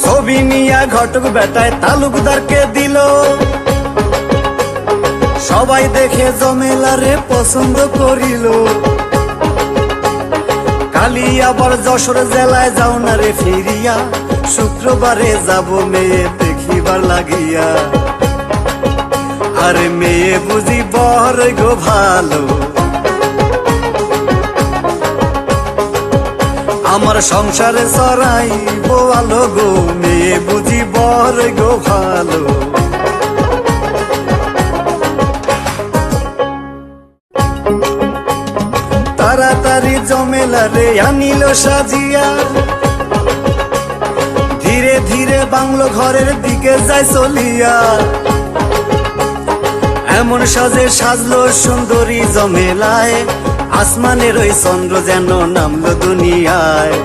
ছবি নিয়া ঘটক বেটায় তালুকদারকে দিল, সবাই দেখে জমেলারে পছন্দ করিল। কালি আবার যশোর জেলায় যাও না রে ফিরিয়া, শুক্রবারে যাব মেয়ে দেখিবার লাগিয়া। আরে মেয়ে বুঝি বর গো ভালো, আমার সংসারে চড়াই বোয়ালো গো, মেয়ে বুঝি বর গো ভালো। তাড়াতাড়ি জমেলারে আনিল সাজিয়া, ধীরে ধীরে বাংলো ঘরের দিকে যায় চলিয়া। এমন সাজে সাজলো সুন্দরী জমেলায়, আসমানের ওই চন্দ্র যেন নামলো দুনিয়ায়।